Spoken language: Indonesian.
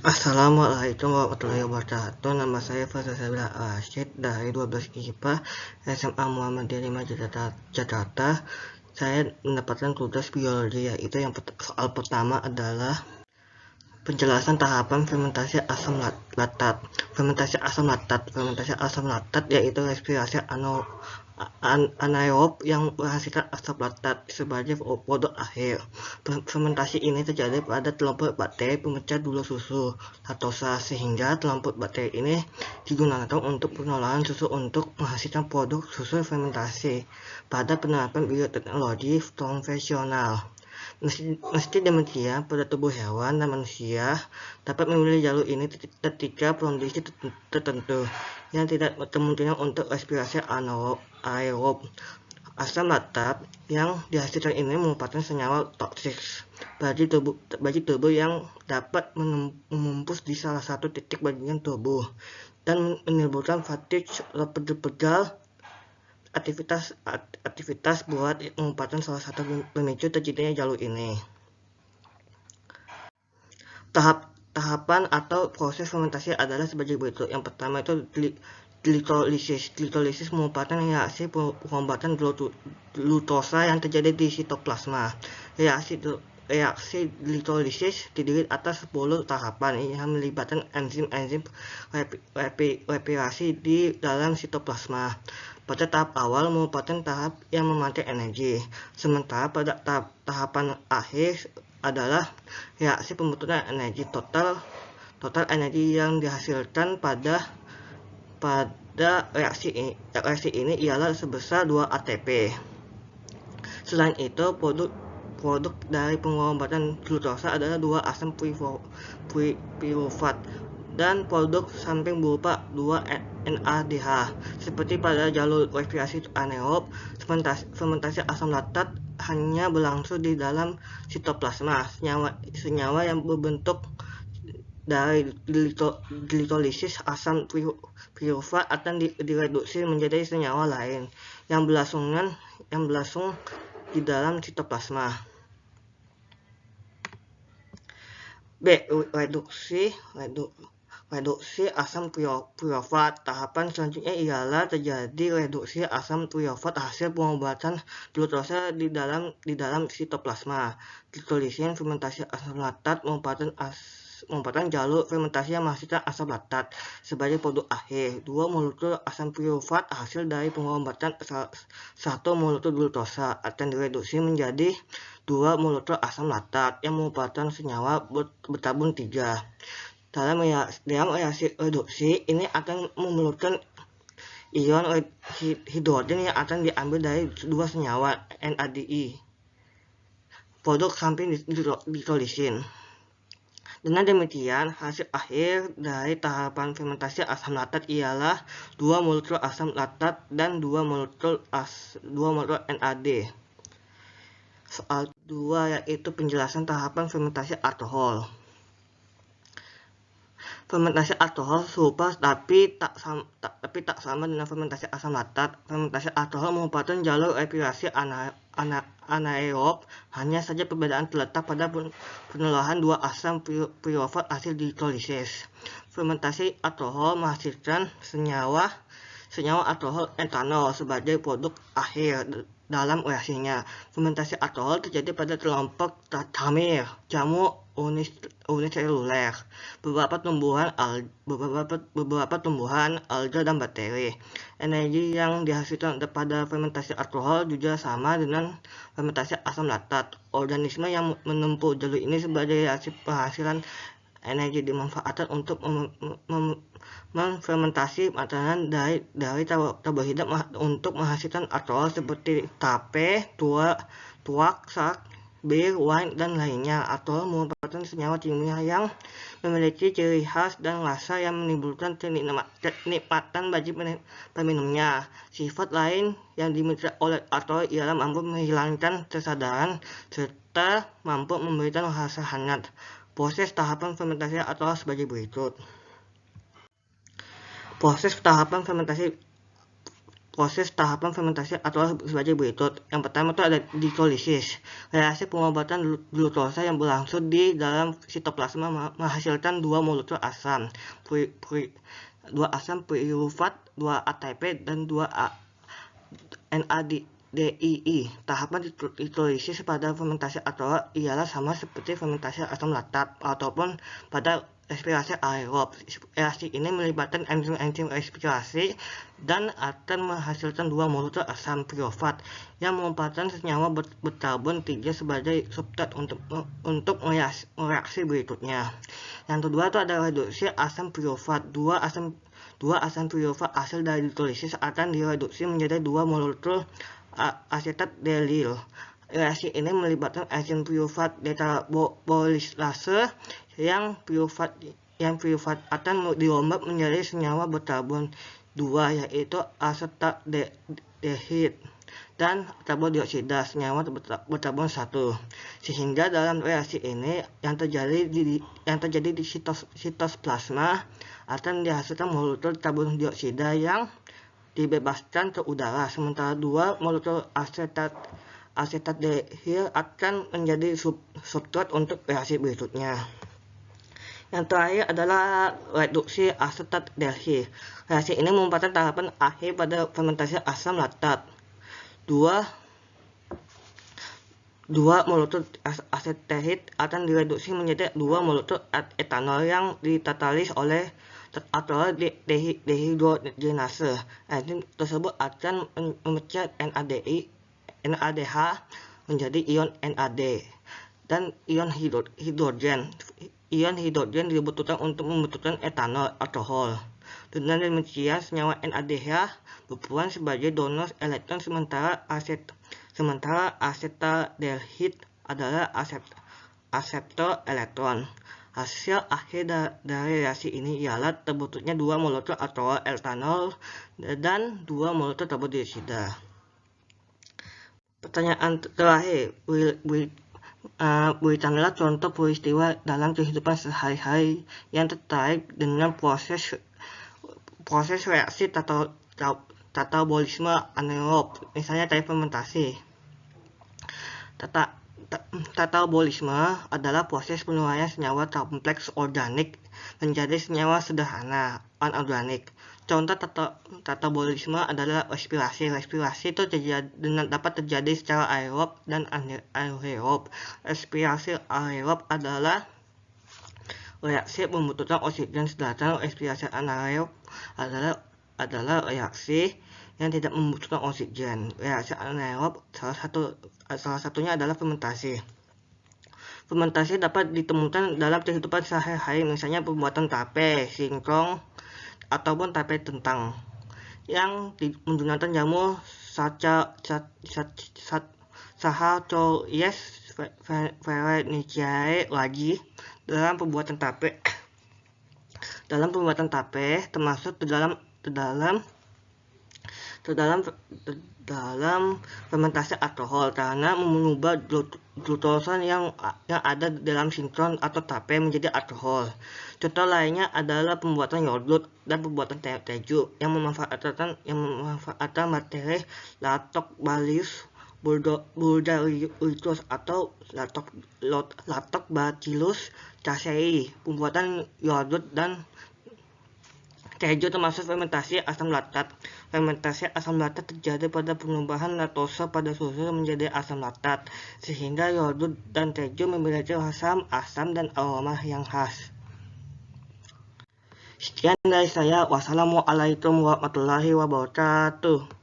Assalamualaikum warahmatullahi wabarakatuh. Nama saya Faisal Sabila Rashid dari 12 IPA SMA Muhammadiyah 5 Jakarta. Saya mendapatkan tugas biologi, yaitu yang soal pertama adalah penjelasan tahapan fermentasi asam laktat. Fermentasi asam laktat yaitu respirasi anaerob yang menghasilkan asam laktat sebagai produk akhir. Fermentasi ini terjadi pada kelompok bakteri pemecah gula susu laktosa, sehingga kelompok bakteri ini digunakan untuk pengolahan susu untuk menghasilkan produk susu fermentasi pada penerapan bioteknologi konvensional. Meski demikian, pada tubuh hewan dan manusia dapat memilih jalur ini ketika kondisi tertentu yang tidak kemungkinan untuk respirasi anaerob. Asam laktat yang dihasilkan ini merupakan senyawa toksik bagi tubuh yang dapat menembus di salah satu titik bagian tubuh dan menimbulkan fatigue, pegal. Aktivitas buat merupakan salah satu pemicu terjadinya jalur ini. Tahapan atau proses fermentasi adalah sebagai berikut. Yang pertama itu glikolisis. Glikolisis merupakan reaksi pengobatan glukosa yang terjadi di sitoplasma. Reaksi glikolisis terdiri atas 10 tahapan yang melibatkan enzim-enzim replikasi di dalam sitoplasma. Pada tahap awal merupakan tahap yang memakai energi, sementara pada tahapan akhir adalah reaksi pembentukan energi. Total energi yang dihasilkan pada reaksi ini ialah sebesar 2 ATP. Selain itu, produk dari pengobatan glukosa adalah 2 asam pirufat dan produk samping berupa 2 NADH. Seperti pada jalur respirasi anaerob, fermentasi asam laktat hanya berlangsung di dalam sitoplasma. Senyawa yang berbentuk dari glikolisis asam pirufat akan direduksi menjadi senyawa lain yang berlangsung di dalam sitoplasma. B. Reduksi asam pirufat. Tahapan selanjutnya ialah terjadi reduksi asam pirufat hasil pengobatan glukosa di dalam sitoplasma. Glikolisis fermentasi asam laktat merupakan jalur fermentasi yang menghasilkan asam laktat sebagai produk akhir. 2 molekul asam pirufat hasil dari pengobatan 1 molekul glukosa akan direduksi menjadi 2 molekul asam laktat yang merupakan senyawa bertabung 3. Dalam reaksi reduksi ini akan memerlukan ion hidrogen yang akan diambil dari 2 senyawa NADI, produk samping glikolisin. Dengan demikian, hasil akhir dari tahapan fermentasi asam laktat ialah 2 molekul asam laktat dan 2 molekul NAD. Soal 2 yaitu penjelasan tahapan fermentasi alkohol. Fermentasi alkohol serupa tapi tak sama dengan fermentasi asam laktat. Fermentasi alkohol merupakan jalur respirasi anaerob, hanya saja perbedaan terletak pada penolahan 2 asam pirufat hasil glikolisis. Fermentasi alkohol menghasilkan senyawa alkohol etanol sebagai produk akhir dalam reaksinya. Fermentasi alkohol terjadi pada kelompok tamir, jamur uniseluler, beberapa tumbuhan, alga dan bakteri. Energi yang dihasilkan pada fermentasi alkohol juga sama dengan fermentasi asam laktat. Organisme yang menempuh jalur ini sebagai reaksi penghasilan energi dimanfaatkan untuk menfermentasi makanan dari karbohidrat untuk menghasilkan alkohol seperti tape, tuak, sak, bir, wine, dan lainnya. Alkohol merupakan senyawa kimia yang memiliki ciri khas dan rasa yang menimbulkan kenikmatan bagi peminumnya. Sifat lain yang dimiliki oleh alkohol ialah mampu menghilangkan kesadaran serta mampu memberikan rasa hangat. Proses tahapan fermentasi alkohol sebagai berikut. Proses tahapan fermentasi proses tahapan fermentasi atau sebagai berikut. Yang pertama itu ada glikolisis. Reaksi pengobatan glukosa yang berlangsung di dalam sitoplasma menghasilkan dua molekul asam, dua asam pirufat, dua ATP, dan dua NADII. Tahapan glikolisis pada fermentasi atol ialah sama seperti fermentasi asam laktat ataupun pada respirasi aerob. Reaksi ini melibatkan enzim-enzim respirasi dan akan menghasilkan dua molekul asam pirofat yang merupakan senyawa berkarbon 3 sebagai substrat untuk reaksi berikutnya. Yang kedua itu ada reduksi asam pirofat. Dua asam pirofat hasil dari glikolisis akan direduksi menjadi dua molekul asetat delil. Reaksi ini melibatkan enzim pirufat detabolisase yang pirufat akan dirombak menjadi senyawa berkarbon 2 yaitu asetaldehid dan karbon dioksida senyawa berkarbon 1. Sehingga dalam reaksi ini yang terjadi di sitoplasma akan dihasilkan molekul karbon dioksida yang dibebaskan ke udara, sementara dua molekul asetaldehid akan menjadi substrat untuk reaksi berikutnya. Yang terakhir adalah reduksi asetaldehid. Reaksi ini merupakan tahapan akhir pada fermentasi asam laktat. Dua molekul asetaldehid akan direduksi menjadi dua molekul etanol yang ditatalis oleh atau dehidrogenase. Enzim tersebut akan memecah NADH menjadi ion NAD dan ion hidrogen. Ion hidrogen dibutuhkan untuk membentukkan etanol alkohol. Dengan demikian, senyawa NADH berperan sebagai donor elektron sementara asetaldehid adalah aseptor elektron. Hasil akhir dari reaksi ini ialah terbentuknya dua molekul alkohol etanol dan dua molekul karbon dioksida. Pertanyaan terakhir, berikanlah contoh peristiwa dalam kehidupan sehari-hari yang terkait dengan proses reaksi katabolisme anaerob, misalnya dari fermentasi. Katabolisme adalah proses penurunannya senyawa kompleks organik menjadi senyawa sederhana anorganik. Contoh katabolisme adalah respirasi. Respirasi itu dapat terjadi secara aerob dan anaerob. Respirasi aerob adalah reaksi membutuhkan oksigen, sedangkan respirasi anaerob adalah reaksi yang tidak membutuhkan oksigen. Reaksi anaerob salah satunya adalah fermentasi. Fermentasi dapat ditemukan dalam kehidupan sehari-hari, misalnya pembuatan tape, singkong, ataupun tape kentang yang menggunakan jamu Saccharomyces cerevisiae lagi dalam pembuatan tape. Dalam pembuatan tape termasuk dalam fermentasi alkohol karena mengubah glukosa yang ada dalam sinkron atau tape menjadi alkohol. Contoh lainnya adalah pembuatan yogurt dan pembuatan keju yang memanfaatkan materi Lactobacillus burgdoriosus atau Lactobacillus casei. Pembuatan yogurt dan keju termasuk fermentasi asam laktat. Fermentasi asam laktat terjadi pada perubahan laktosa pada susu menjadi asam laktat, sehingga yogurt dan keju memiliki rasa asam dan aroma yang khas. Sekian dari saya. Wassalamualaikum warahmatullahi wabarakatuh.